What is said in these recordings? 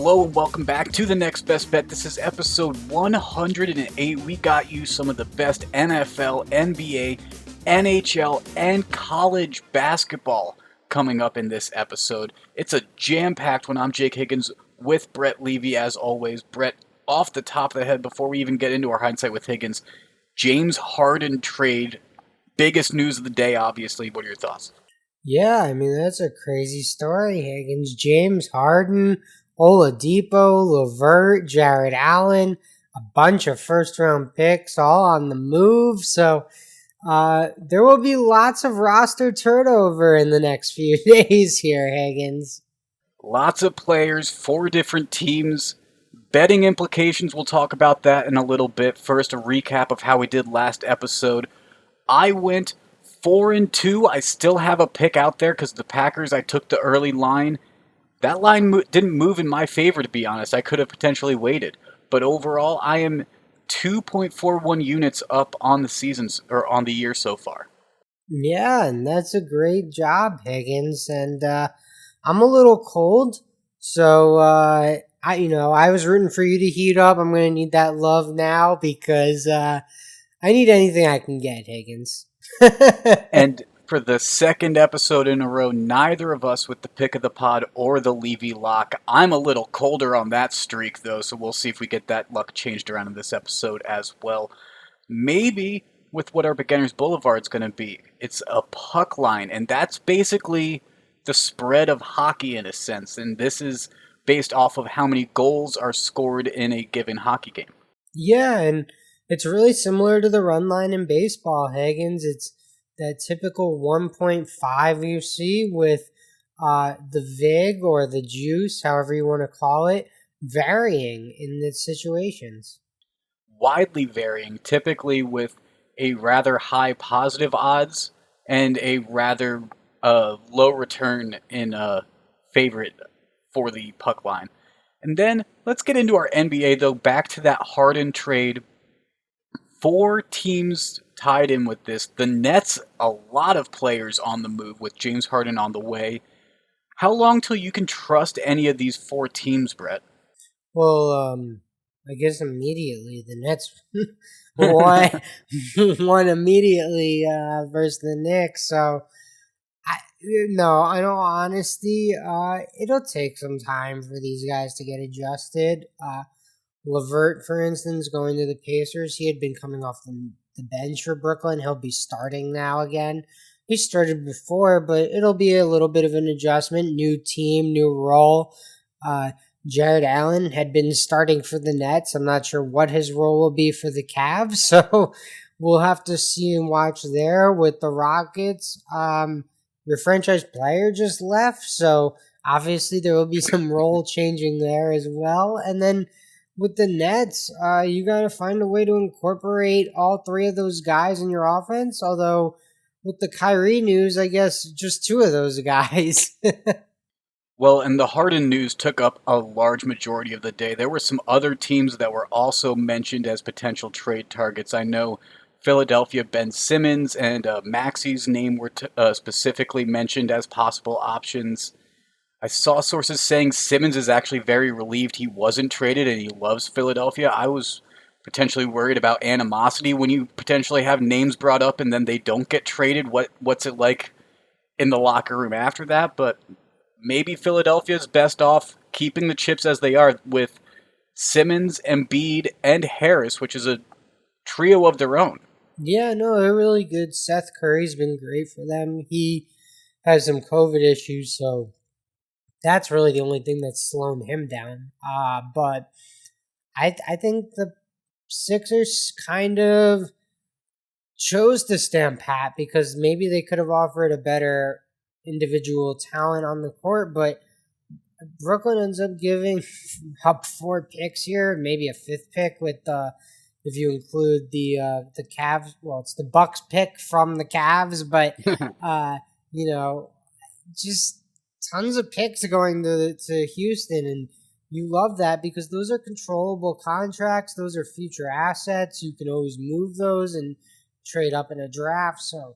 Hello and welcome back to the Next Best Bet. This is episode 108. We got you some of the best NFL, NBA, NHL, and college basketball coming up in this episode. It's a jam-packed one. I'm Jake Higgins with Brett Levy as always. Brett, off the top of the head, before we even get into our hindsight with Higgins, James Harden trade, biggest news of the day, obviously. What are your thoughts? Yeah, I mean, that's a crazy story, Higgins. James Harden, Oladipo, LeVert, Jared Allen, a bunch of first-round picks all on the move. So there will be lots of roster turnover in the next few days here, Higgins. Lots of players, 4 different teams. Betting implications, we'll talk about that in a little bit. First, a recap of how we did last episode. I went 4-2. I still have a pick out there because the Packers, I took the early line. That line didn't move in my favor, to be honest. I could have potentially waited. But overall, I am 2.41 units up on the seasons or on the year so far. Yeah, and that's a great job, Higgins. And I'm a little cold, so I was rooting for you to heat up. I'm going to need that love now because I need anything I can get, Higgins. And for the second episode in a row, neither of us with the pick of the pod or the Levy lock. I'm a little colder on that streak, though, so we'll see if we get that luck changed around in this episode as well. Maybe with what our Beginner's Boulevard's going to be. It's a puck line, and that's basically the spread of hockey in a sense, and this is based off of how many goals are scored in a given hockey game. Yeah, and it's really similar to the run line in baseball, Higgins. It's that typical 1.5 you see with the VIG or the juice, however you want to call it, varying in the situations. Widely varying, typically with a rather high positive odds and a rather low return in favorite for the puck line. And then let's get into our NBA, though. Back to that Harden trade. 4 teams tied in with this. The Nets, a lot of players on the move with James Harden on the way. How long till you can trust any of these 4 teams, Brett? Well, I guess immediately the Nets won immediately versus the Knicks. So, in all honesty, it'll take some time for these guys to get adjusted. LeVert, for instance, going to the Pacers, he had been coming off the bench for Brooklyn. He'll be starting now again. He started before, but it'll be a little bit of an adjustment. New team, new role. Jared Allen had been starting for the Nets. I'm not sure what his role will be for the Cavs, so we'll have to see and watch there. With the Rockets, your franchise player just left, so obviously there will be some role changing there as well. And then with the Nets, you got to find a way to incorporate all 3 of those guys in your offense, although with the Kyrie news, I guess just 2 of those guys. Well, and the Harden news took up a large majority of the day. There were some other teams that were also mentioned as potential trade targets. I know Philadelphia, Ben Simmons, and Maxi's name were specifically mentioned as possible options. I saw sources saying Simmons is actually very relieved he wasn't traded and he loves Philadelphia. I was potentially worried about animosity when you potentially have names brought up and then they don't get traded. What's it like in the locker room after that? But maybe Philadelphia's best off keeping the chips as they are with Simmons, Embiid, and Harris, which is a trio of their own. Yeah, no, they're really good. Seth Curry's been great for them. He has some COVID issues, so that's really the only thing that's slowing him down. But I think the Sixers kind of chose to stand pat because maybe they could have offered a better individual talent on the court, but Brooklyn ends up giving up 4 picks here, maybe a 5th pick with if you include the Cavs. Well, it's the Bucks pick from the Cavs, but just tons of picks going to Houston, and you love that because those are controllable contracts. Those are future assets. You can always move those and trade up in a draft. So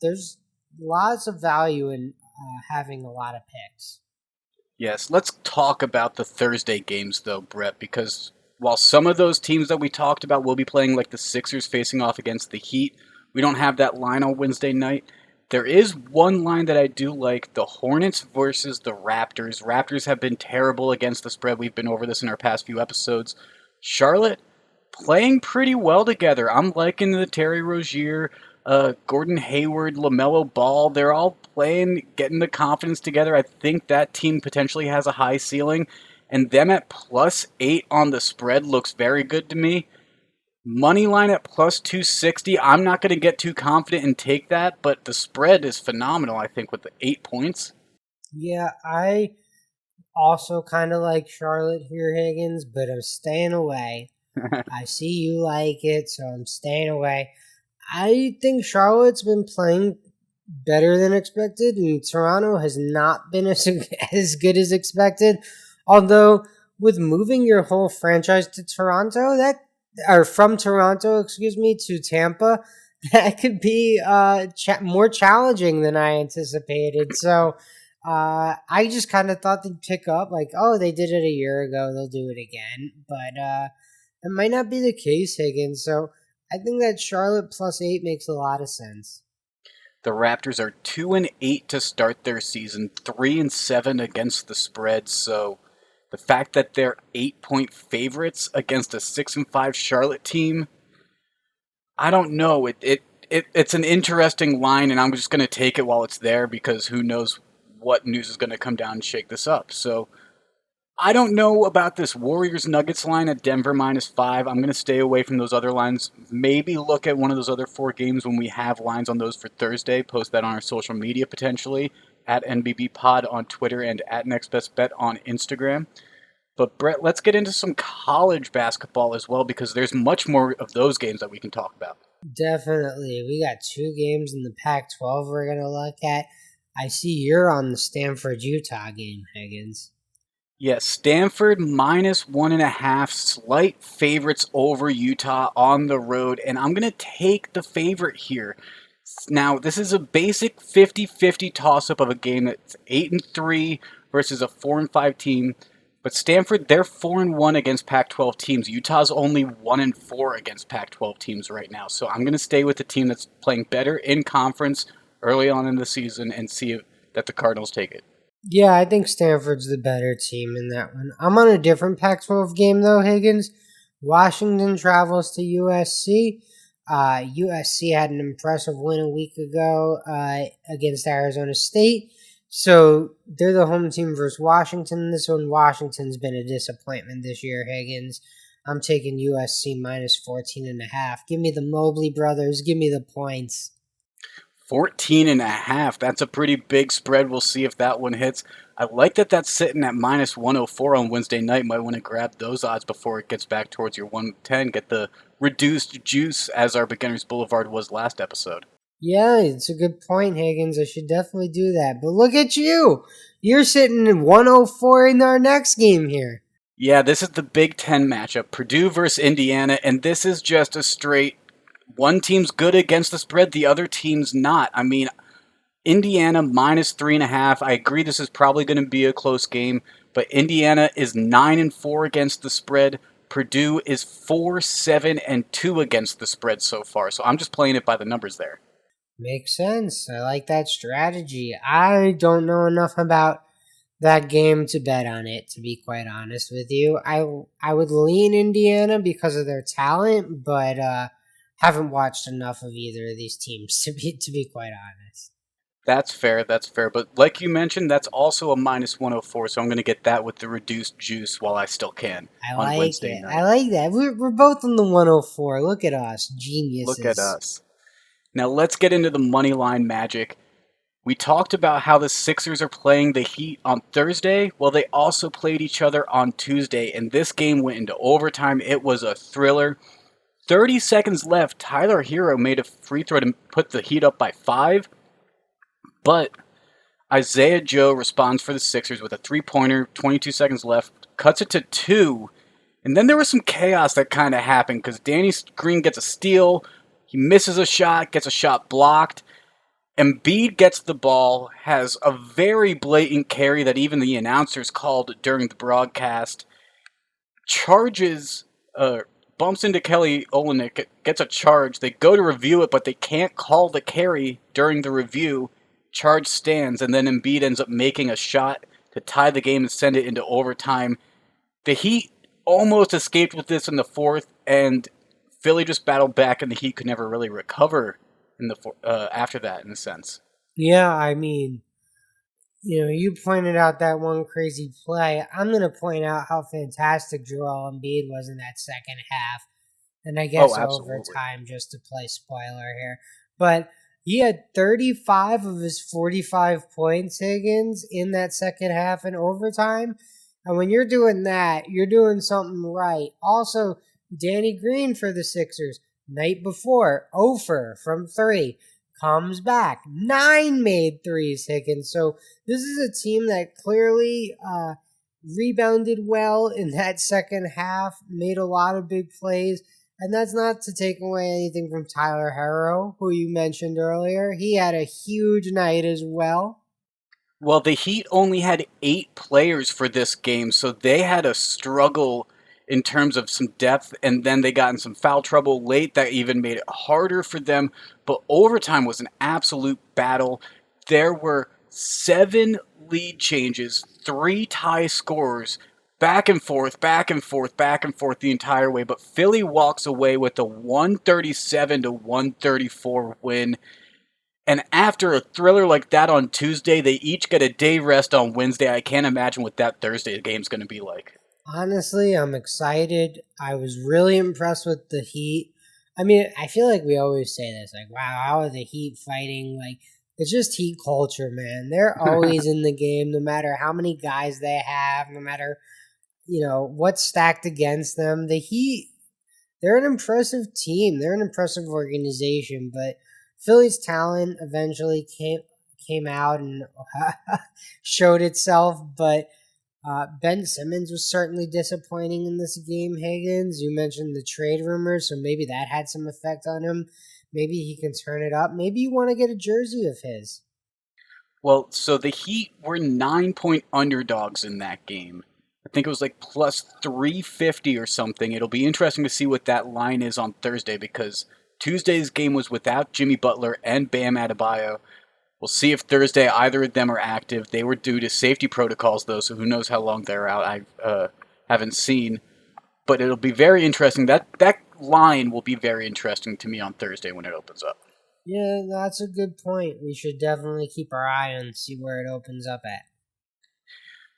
there's lots of value in having a lot of picks. Yes, let's talk about the Thursday games though, Brett, because while some of those teams that we talked about will be playing, like the Sixers facing off against the Heat, we don't have that line on Wednesday night. There is one line that I do like, the Hornets versus the Raptors. Raptors have been terrible against the spread. We've been over this in our past few episodes. Charlotte playing pretty well together. I'm liking the Terry Rozier, Gordon Hayward, LaMelo Ball. They're all playing, getting the confidence together. I think that team potentially has a high ceiling. And them at +8 on the spread looks very good to me. Money line at +260. I'm not going to get too confident and take that, but the spread is phenomenal, I think, with the 8 points. Yeah, I also kind of like Charlotte here, Higgins, but I'm staying away. I see you like it, so I'm staying away. I think Charlotte's been playing better than expected, and Toronto has not been as, as good as expected. Although, with moving your whole franchise to Toronto, that or from Toronto, excuse me, to Tampa, that could be more challenging than I anticipated. So, I just kind of thought they'd pick up, like, oh, they did it a year ago, they'll do it again. But it might not be the case, Higgins. So I think that Charlotte +8 makes a lot of sense. The Raptors are 2-8 to start their season, 3-7 against the spread. So the fact that they're 8-point favorites against a 6-5 Charlotte team, I don't know. It's an interesting line, and I'm just going to take it while it's there because who knows what news is going to come down and shake this up. So I don't know about this Warriors Nuggets line at Denver -5. I'm going to stay away from those other lines. Maybe look at one of those other four games when we have lines on those for Thursday. Post that on our social media potentially at NBB Pod on Twitter and at NextBestBet on Instagram. But Brett, let's get into some college basketball as well because there's much more of those games that we can talk about. Definitely. We got two games in the Pac 12 we're going to look at. I see you're on the Stanford Utah game, Higgins. Yes, Stanford -1.5, slight favorites over Utah on the road, and I'm going to take the favorite here. Now, this is a basic 50-50 toss-up of a game that's 8-3 versus a 4-5 team, but Stanford, they're 4-1 against Pac-12 teams. Utah's only 1-4 against Pac-12 teams right now, so I'm going to stay with the team that's playing better in conference early on in the season and see that the Cardinals take it. Yeah, I think Stanford's the better team in that one. I'm on a different Pac 12 game, though, Higgins. Washington travels to USC. USC had an impressive win a week ago against Arizona State. So they're the home team versus Washington. This one, Washington's been a disappointment this year, Higgins. I'm taking USC -14.5. Give me the Mobley brothers. Give me the points. 14.5. That's a pretty big spread. We'll see if that one hits. I like that that's sitting at -104 on Wednesday night. Might want to grab those odds before it gets back towards your 110. Get the reduced juice as our Beginners Boulevard was last episode. Yeah, it's a good point, Higgins. I should definitely do that. But look at you. You're sitting at 104 in our next game here. Yeah, this is the Big Ten matchup. Purdue versus Indiana, and this is just a straight one team's good against the spread, the other team's not. I mean, Indiana -3.5. I agree this is probably going to be a close game, but Indiana is 9-4 against the spread. Purdue is 4-7-2 against the spread so far. So I'm just playing it by the numbers there. Makes sense. I like that strategy. I don't know enough about that game to bet on it, to be quite honest with you. I would lean Indiana because of their talent, but haven't watched enough of either of these teams to be quite honest. That's fair. That's fair. But like you mentioned, that's also a -104. So I'm going to get that with the reduced juice while I still can I on like Wednesday it. I night. like that. We're both on the 104. Look at us, Look at geniuses. us. Now let's get into the money line magic. We talked about how the Sixers are playing the Heat on Thursday. Well, they also played each other on Tuesday, and this game went into overtime. It was a thriller. 30 seconds left. Tyler Hero made a free throw to put the Heat up by 5, but Isaiah Joe responds for the Sixers with a three-pointer, 22 seconds left, cuts it to 2, and then there was some chaos that kind of happened because Danny Green gets a steal, he misses a shot, gets a shot blocked, Embiid gets the ball, has a very blatant carry that even the announcers called during the broadcast, charges, bumps into Kelly Olynyk, gets a charge. They go to review it, but they can't call the carry during the review. Charge stands, and then Embiid ends up making a shot to tie the game and send it into overtime. The Heat almost escaped with this in the fourth, and Philly just battled back, and the Heat could never really recover in the after that, in a sense. Yeah, I mean, you pointed out that one crazy play. I'm going to point out how fantastic Joel Embiid was in that second half. And I Oh, guess absolutely. overtime, just to play spoiler here. But he had 35 of his 45 points, Higgins, in that second half in overtime. And when you're doing that, you're doing something right. Also, Danny Green for the Sixers, night before, 0 from 3, comes back. 9 made threes, Higgins. So this is a team that clearly rebounded well in that second half, made a lot of big plays. And that's not to take away anything from Tyler Harrow, who you mentioned earlier. He had a huge night as well. Well, the Heat only had 8 players for this game, so they had a struggle in terms of some depth, and then they got in some foul trouble late that even made it harder for them. But overtime was an absolute battle. There were 7 lead changes, 3 tie scores, back and forth, back and forth, back and forth the entire way. But Philly walks away with a 137 to 134 win. And after a thriller like that on Tuesday, they each get a day rest on Wednesday. I can't imagine what that Thursday game's going to be like. Honestly, I'm excited. I was really impressed with the Heat. I mean, I feel like we always say this, like, wow, how are the Heat fighting? Like, it's just Heat culture, man. They're always in the game, no matter how many guys they have, no matter, what's stacked against them. The Heat, they're an impressive team. They're an impressive organization, but Philly's talent eventually came out and showed itself. But Ben Simmons was certainly disappointing in this game. Higgins, you mentioned the trade rumors, so maybe that had some effect on him. Maybe he can turn it up. Maybe you want to get a jersey of his. Well, so the Heat were 9 point underdogs in that game. I think it was like plus 350 or something. It'll be interesting to see what that line is on Thursday because Tuesday's game was without Jimmy Butler and Bam Adebayo. We'll see if Thursday either of them are active. They were due to safety protocols, though, so who knows how long they're out. I haven't seen. But it'll be very interesting. That line will be very interesting to me on Thursday when it opens up. Yeah, that's a good point. We should definitely keep our eye on see where it opens up at.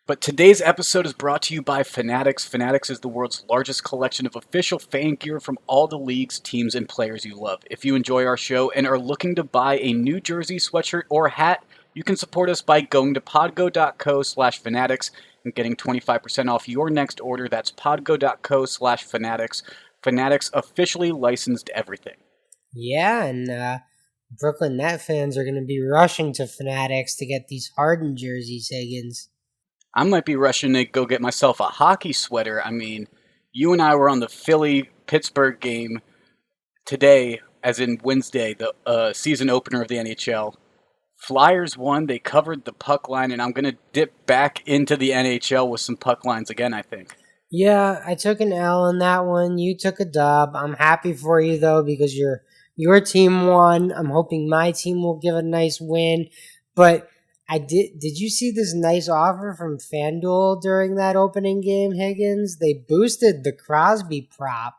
But today's episode is brought to you by Fanatics. Fanatics is the world's largest collection of official fan gear from all the leagues, teams, and players you love. If you enjoy our show and are looking to buy a new jersey, sweatshirt, or hat, you can support us by going to podgo.co/fanatics and getting 25% off your next order. That's podgo.co/fanatics. Fanatics officially licensed everything. Yeah, and Brooklyn Net fans are going to be rushing to Fanatics to get these Harden jerseys, Higgins. I might be rushing to go get myself a hockey sweater. I mean, you and I were on the Philly-Pittsburgh game today, as in Wednesday, the season opener of the NHL. Flyers won. They covered the puck line, and I'm going to dip back into the NHL with some puck lines again, I think. Yeah, I took an L in that one. You took a dub. I'm happy for you though because your team won. I'm hoping my team will give a nice win. But did you see this nice offer from FanDuel during that opening game, Higgins? They boosted the Crosby prop,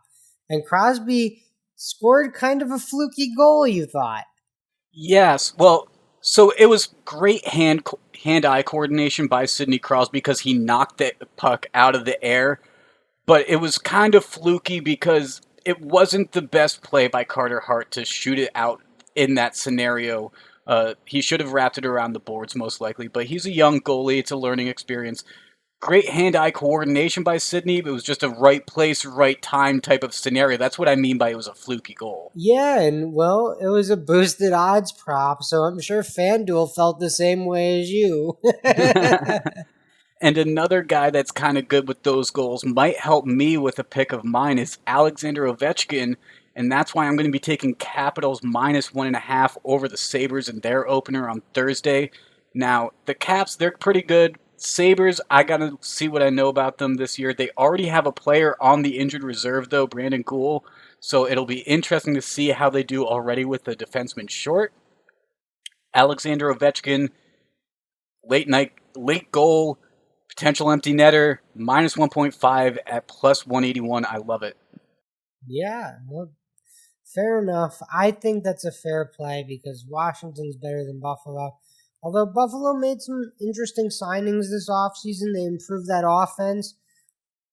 and Crosby scored kind of a fluky goal, you thought. Yes, well, so it was great hand-eye coordination by Sidney Crosby because he knocked the puck out of the air, but it was kind of fluky because it wasn't the best play by Carter Hart to shoot it out in that scenario. He should have wrapped it around the boards most likely, but he's a young goalie. It's a learning experience. Great hand-eye coordination by Sidney. It was just a right place, right time type of scenario. That's what I mean by it was a fluky goal. Yeah, and well, it was a boosted odds prop, so I'm sure FanDuel felt the same way as you. And another guy that's kind of good with those goals might help me with a pick of mine is Alexander Ovechkin. and that's why I'm going to be taking Capitals -1.5 over the Sabres in their opener on Thursday. Now, the Caps, they're pretty good. Sabres, I got to see what I know about them this year. They already have a player on the injured reserve, though, Brandon Gould. So it'll be interesting to see how they do already with the defenseman short. Alexander Ovechkin, late goal, potential empty netter, -1.5 at +181. I love it. Yeah, well, fair enough. I think that's a fair play because Washington's better than Buffalo. Although Buffalo made some interesting signings this offseason, they improved that offense.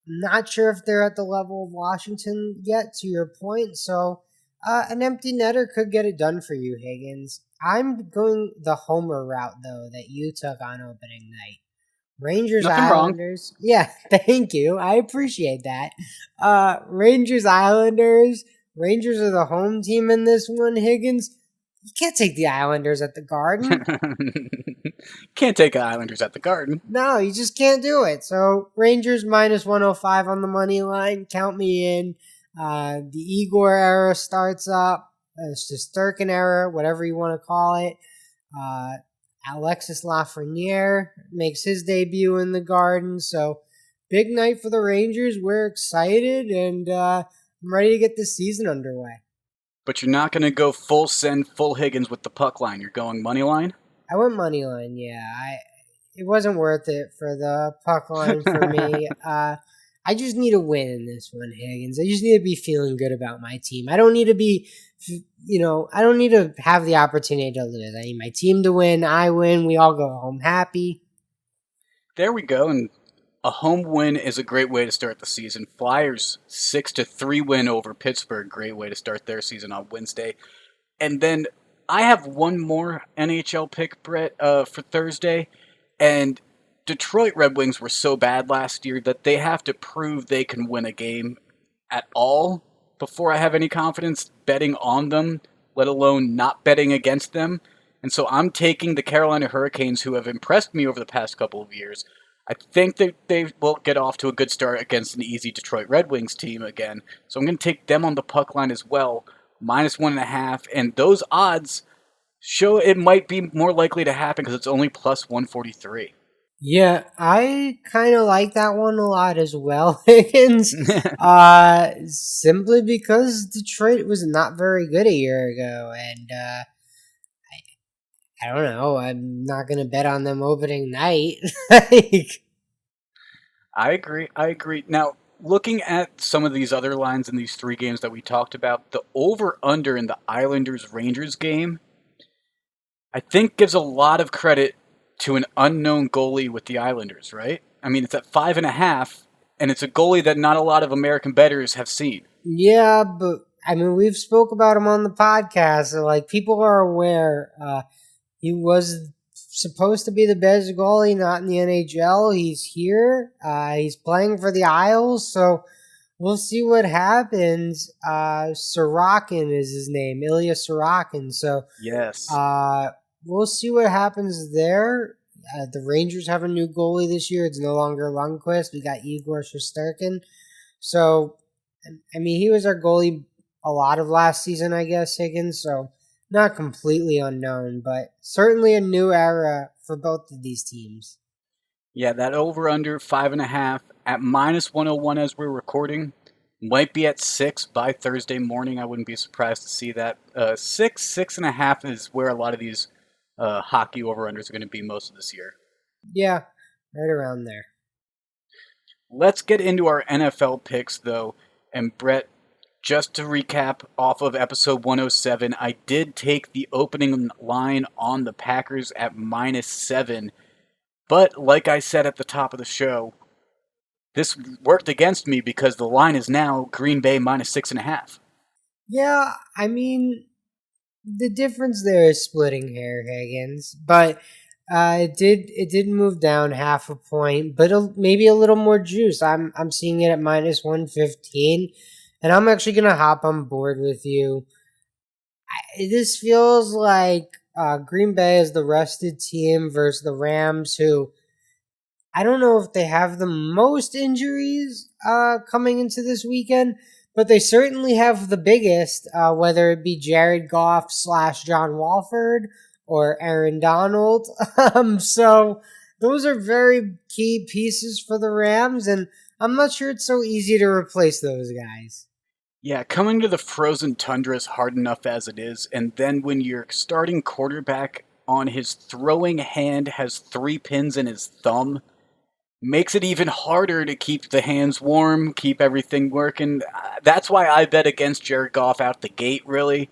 Not sure if they're at the level of Washington yet, to your point. So, an empty netter could get it done for you, Higgins. I'm going the homer route, though, that you took on opening night. Rangers Nothing wrong. Islanders. Yeah, thank you. I appreciate that. Rangers Islanders. Rangers are the home team in this one, Higgins. You can't take the Islanders at the Garden. Can't take Islanders at the Garden. No, you just can't do it. So Rangers -105 on the money line. Count me in. The Igor era starts up. It's the Sturkin era, whatever you want to call it. Uh, Alexis Lafreniere makes his debut in the Garden. So big night for the Rangers. We're excited, and I'm ready to get this season underway. But you're not going to go full send, full Higgins with the puck line. You're going money line? I went money line. Yeah, it wasn't worth it for the puck line for me. I just need a win in this one, Higgins. I just need to be feeling good about my team. I don't need to be, I don't need to have the opportunity to lose. I need my team to win. I win. We all go home happy. There we go. And a home win is a great way to start the season. Flyers 6-3 win over Pittsburgh. Great way to start their season on Wednesday. And then I have one more NHL pick, Brett, for Thursday. And Detroit Red Wings were so bad last year that they have to prove they can win a game at all before I have any confidence betting on them, let alone not betting against them. And so I'm taking the Carolina Hurricanes, who have impressed me over the past couple of years. I think that they will get off to a good start against an easy Detroit Red Wings team again. So I'm going to take them on the puck line as well, -1.5. And those odds show it might be more likely to happen because it's only +143. Yeah, I kind of like that one a lot as well, Higgins. Simply because Detroit was not very good a year ago, and I don't know. I'm not gonna bet on them opening night. Like, I agree. I agree. Now, looking at some of these other lines in these three games that we talked about, the over/under in the Islanders Rangers game, I think gives a lot of credit to an unknown goalie with the Islanders, right? I mean, it's at 5.5, and it's a goalie that not a lot of American bettors have seen. yeah, but I mean, we've spoke about him on the podcast. So, like, people are aware. He was supposed to be the best goalie, not in the NHL. He's here. He's playing for the Isles, so we'll see what happens. Sorokin is his name, Ilya Sorokin. So Yes. we'll see what happens there. The Rangers have a new goalie this year. It's no longer Lundqvist. We got Igor Shesterkin. So, I mean, he was our goalie a lot of last season, I guess, Higgins. So, not completely unknown, but certainly a new era for both of these teams. Yeah, that over/under 5.5 at -101 as we're recording. Might be at 6 by Thursday morning. I wouldn't be surprised to see that. 6.5 is where a lot of these hockey over/unders are going to be most of this year. Yeah, right around there. Let's get into our NFL picks, though. And Brett, just to recap off of episode 107, I did take the opening line on the Packers at -7. But like I said at the top of the show, this worked against me because the line is now Green Bay -6.5. Yeah, I mean, the difference there is splitting hair, Higgins, but it did move down half a point, but maybe a little more juice. I'm seeing it at -115, and I'm actually gonna hop on board with you. This feels like Green Bay is the rested team versus the Rams, who I don't know if they have the most injuries coming into this weekend, but they certainly have the biggest, whether it be Jared Goff slash John Walford or Aaron Donald. So those are very key pieces for the Rams, and I'm not sure it's so easy to replace those guys. Yeah, coming to the frozen tundra is hard enough as it is, and then when your starting quarterback on his throwing hand has 3 pins in his thumb, makes it even harder to keep the hands warm, keep everything working. That's why I bet against Jared Goff out the gate, really.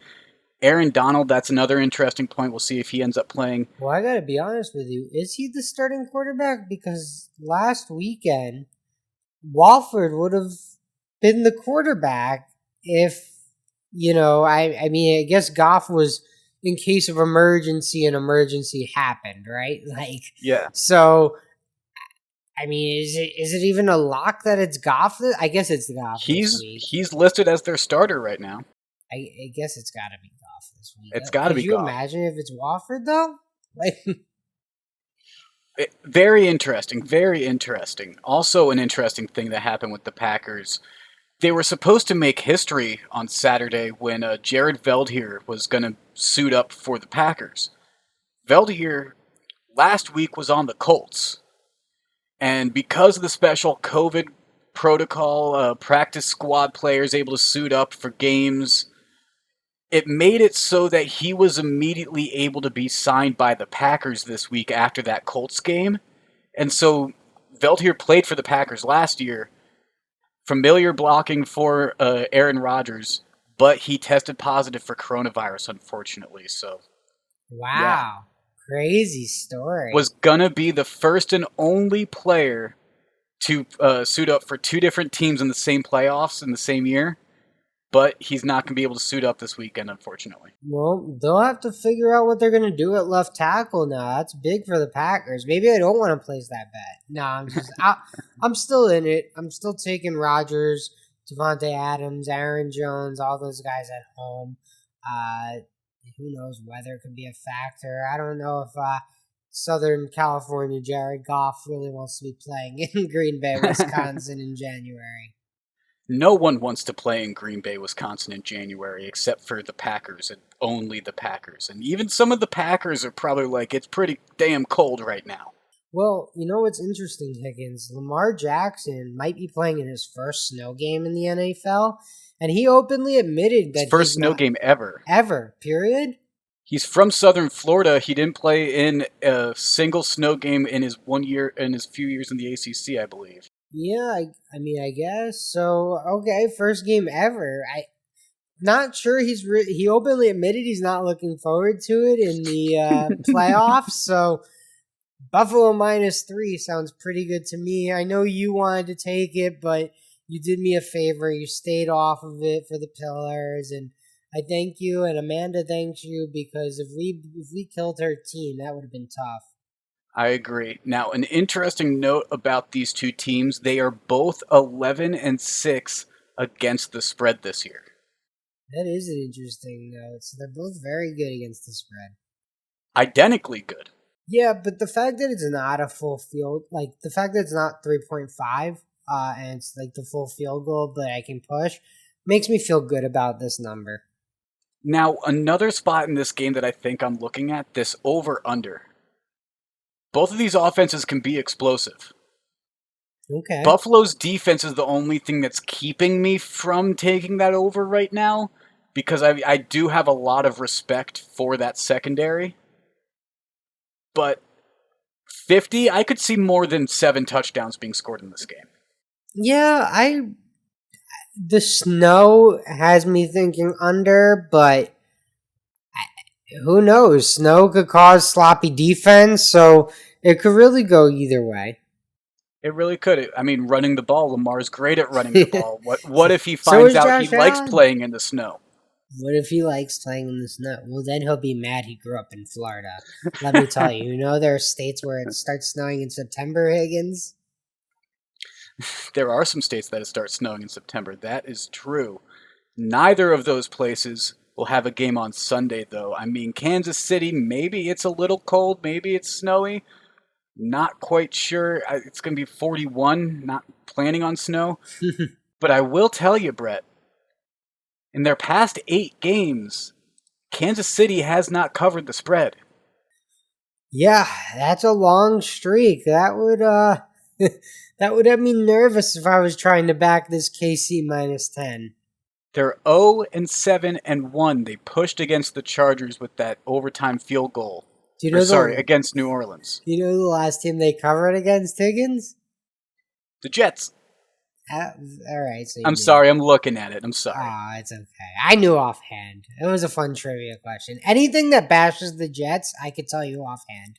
Aaron Donald, that's another interesting point. We'll see if he ends up playing. Well, I gotta be honest with you. Is he the starting quarterback? Because last weekend, Walford would have been the quarterback if, I mean, I guess Goff was in case of emergency and emergency happened, right? Like, Yeah. so, I mean, is it even a lock that it's Goff? I guess it's Goff this week. He's listed as their starter right now. I guess it's got to be Goff this week. It's got to Could be you Goff. imagine if it's Walford though? Like, Very interesting. Very interesting. Also, an interesting thing that happened with the Packers. They were supposed to make history on Saturday when Jared Veldheer was going to suit up for the Packers. Veldheer last week was on the Colts. And because of the special COVID protocol, practice squad players able to suit up for games, it made it so that he was immediately able to be signed by the Packers this week after that Colts game. And so Veldheer played for the Packers last year, familiar blocking for Aaron Rodgers, but he tested positive for coronavirus, unfortunately. So, yeah. wow, crazy story. Was going to be the first and only player to suit up for 2 different teams in the same playoffs in the same year, but he's not going to be able to suit up this weekend, unfortunately. Well, they'll have to figure out what they're going to do at left tackle now. That's big for the Packers. Maybe I don't want to place that bet. No, I'm still in it. I'm still taking Rodgers, Devontae Adams, Aaron Jones, all those guys at home. Uh, who knows? Weather could be a factor. I don't know if Southern California Jared Goff really wants to be playing in Green Bay, Wisconsin in January. No one wants to play in Green Bay, Wisconsin in January except for the Packers and only the Packers. And even some of the Packers are probably like, it's pretty damn cold right now. Well, you know what's interesting, Higgins? Lamar Jackson might be playing in his first snow game in the NFL, and he openly admitted that His first he's snow not game ever. ever, period. He's from Southern Florida. He didn't play in a single snow game in his few years in the ACC, I believe. Yeah, I mean, I guess so. Okay, first game ever. I not sure he openly admitted he's not looking forward to it in the playoffs. So Buffalo -3 sounds pretty good to me. I know you wanted to take it, but you did me a favor. You stayed off of it for the Pillars, and I thank you. And Amanda thanks you because if we killed her team, that would have been tough. I agree. Now, an interesting note about these two teams, they are both 11-6 against the spread this year. That is an interesting note. So they're both very good against the spread. Identically good. Yeah, but the fact that it's not a full field, like the fact that it's not 3.5, and it's like the full field goal, but I can push, makes me feel good about this number. Now, another spot in this game that I think I'm looking at, this over-under. Both of these offenses can be explosive. Okay. Buffalo's defense is the only thing that's keeping me from taking that over right now, because I do have a lot of respect for that secondary. But 50, I could see more than 7 touchdowns being scored in this game. Yeah, the snow has me thinking under, but who knows? Snow could cause sloppy defense, so it could really go either way. It really could. I mean, running the ball, Lamar's great at running the ball. What if he So finds is out he Josh likes Allen. playing in the snow? What if he likes playing in the snow? Well, then he'll be mad he grew up in Florida. Let me tell you, there are states where it starts snowing in September, Higgins. There are some states that it starts snowing in September. That is true. Neither of those places will have a game on Sunday, though. I mean, Kansas City, maybe it's a little cold, maybe it's snowy. Not quite sure. It's going to be 41, not planning on snow. But I will tell you, Brett, In their past 8 games, Kansas City has not covered the spread. Yeah, that's a long streak. That would that would have me nervous if I was trying to back this KC -10. They're 0-7-1. They pushed against the Chargers with that overtime field goal. Do you Or know sorry, the against New Orleans. do you know the last team they covered against Higgins? The Jets. Uh, all right, so you I'm knew. sorry, I'm looking at it. I'm sorry. Oh, it's okay. I knew offhand. It was a fun trivia question. Anything that bashes the Jets, I could tell you offhand.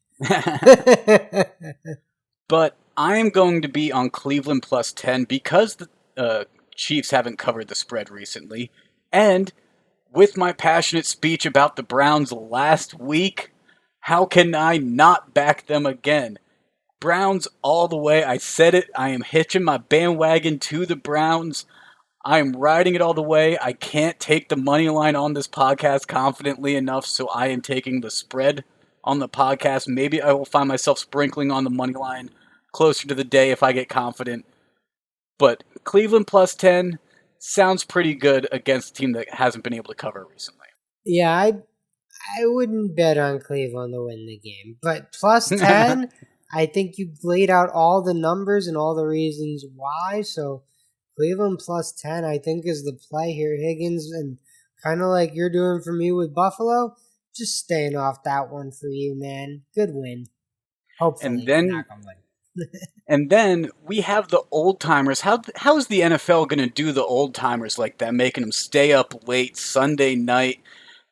But I am going to be on Cleveland +10 because the Chiefs haven't covered the spread recently. And with my passionate speech about the Browns last week, how can I not back them again? Browns all the way. I said it. I am hitching my bandwagon to the Browns. I am riding it all the way. I can't take the money line on this podcast confidently enough, so I am taking the spread on the podcast. Maybe I will find myself sprinkling on the money line closer to the day if I get confident. But Cleveland +10 sounds pretty good against a team that hasn't been able to cover recently. Yeah, I wouldn't bet on Cleveland to win the game, but +10, I think you laid out all the numbers and all the reasons why. So Cleveland +10, I think, is the play here. Higgins, and kind of like you're doing for me with Buffalo, just staying off that one for you, man. Good win. and Hopefully, then knock on wood. and then we have the old timers. How's the NFL going to do the old timers like that, making them stay up late Sunday night?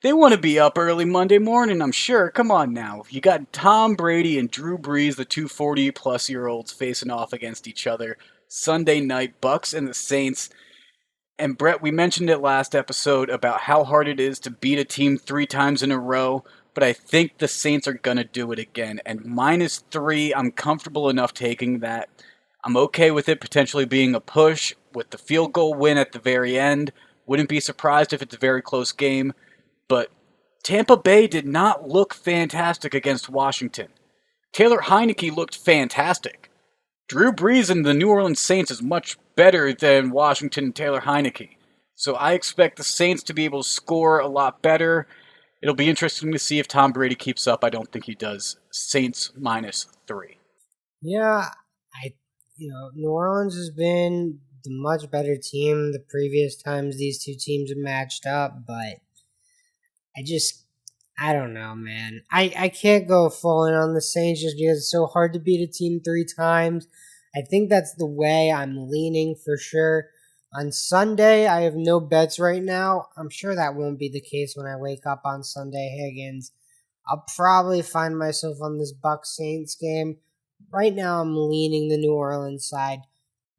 They want to be up early Monday morning, I'm sure. Come on now. You got Tom Brady and Drew Brees, the two 40-plus-year-olds, facing off against each other Sunday night. Bucks and the Saints. And Brett, we mentioned it last episode about how hard it is to beat a team 3 times in a row, but I think the Saints are going to do it again. And -3, I'm comfortable enough taking that. I'm okay with it potentially being a push with the field goal win at the very end. Wouldn't be surprised if it's a very close game. But Tampa Bay did not look fantastic against Washington. Taylor Heineke looked fantastic. Drew Brees and the New Orleans Saints is much better than Washington and Taylor Heineke. So I expect the Saints to be able to score a lot better. It'll be interesting to see if Tom Brady keeps up. I don't think he does. Saints -3. Yeah, New Orleans has been the much better team the previous times these two teams have matched up, but I just, I don't know, man. I can't go full in on the Saints just because it's so hard to beat a team 3 times. I think that's the way I'm leaning for sure. On Sunday, I have no bets right now. I'm sure that won't be the case when I wake up on Sunday, Higgins. I'll probably find myself on this Bucks Saints game. Right now, I'm leaning the New Orleans side.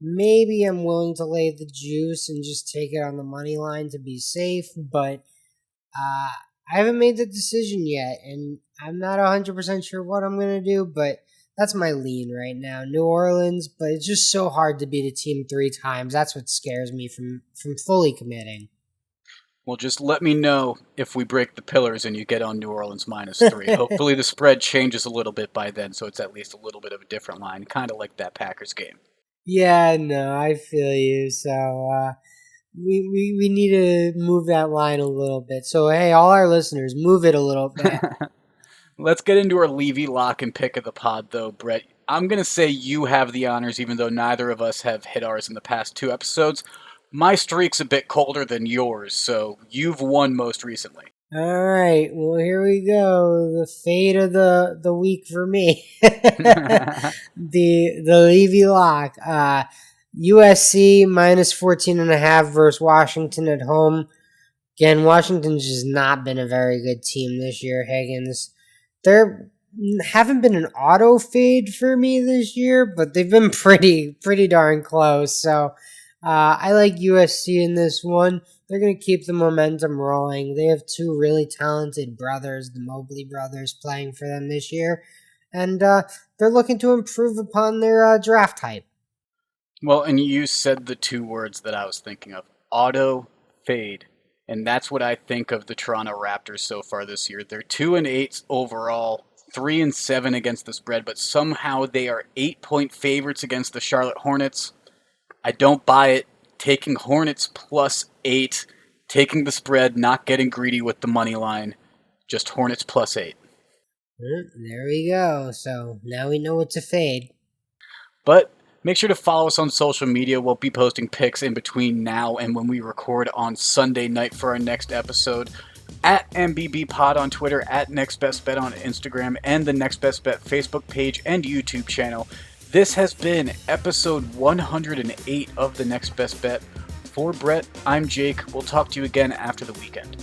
Maybe I'm willing to lay the juice and just take it on the money line to be safe, but uh, I haven't made the decision yet, and I'm not 100% sure what I'm going to do, but that's my lean right now. New Orleans, but it's just so hard to beat a team 3 times. That's what scares me from fully committing. Well, just let me know if we break the pillars and you get on New Orleans -3. Hopefully the spread changes a little bit by then, so it's at least a little bit of a different line, kind of like that Packers game. Yeah, no, I feel you. So we need to move that line a little bit. So hey, all our listeners, move it a little bit. Let's get into our Levy lock and pick of the pod, though, Brett. I'm going to say you have the honors, even though neither of us have hit ours in the past 2 episodes. My streak's a bit colder than yours, so you've won most recently. All right, well here we go. The fate of the week for me. the Levy lock. USC -14.5 versus Washington at home. Again, Washington's just not been a very good team this year, Higgins. They haven't been an auto fade for me this year, but they've been pretty darn close. So I like USC in this one. They're going to keep the momentum rolling. They have 2 really talented brothers, the Mobley brothers, playing for them this year. And they're looking to improve upon their draft hype. Well, and you said the 2 words that I was thinking of. Auto fade. And that's what I think of the Toronto Raptors so far this year. They're 2-8 overall, 3-7 against the spread, but somehow they are 8-point favorites against the Charlotte Hornets. I don't buy it. Taking Hornets +8 Taking the spread, not getting greedy with the money line. Just Hornets +8. There we go. So now we know what to fade. But make sure to follow us on social media. We'll be posting pics in between now and when we record on Sunday night for our next episode. At MBB Pod on Twitter, at Next Best Bet on Instagram, and the Next Best Bet Facebook page and YouTube channel. This has been episode 108 of the Next Best Bet. For Brett, I'm Jake. We'll talk to you again after the weekend.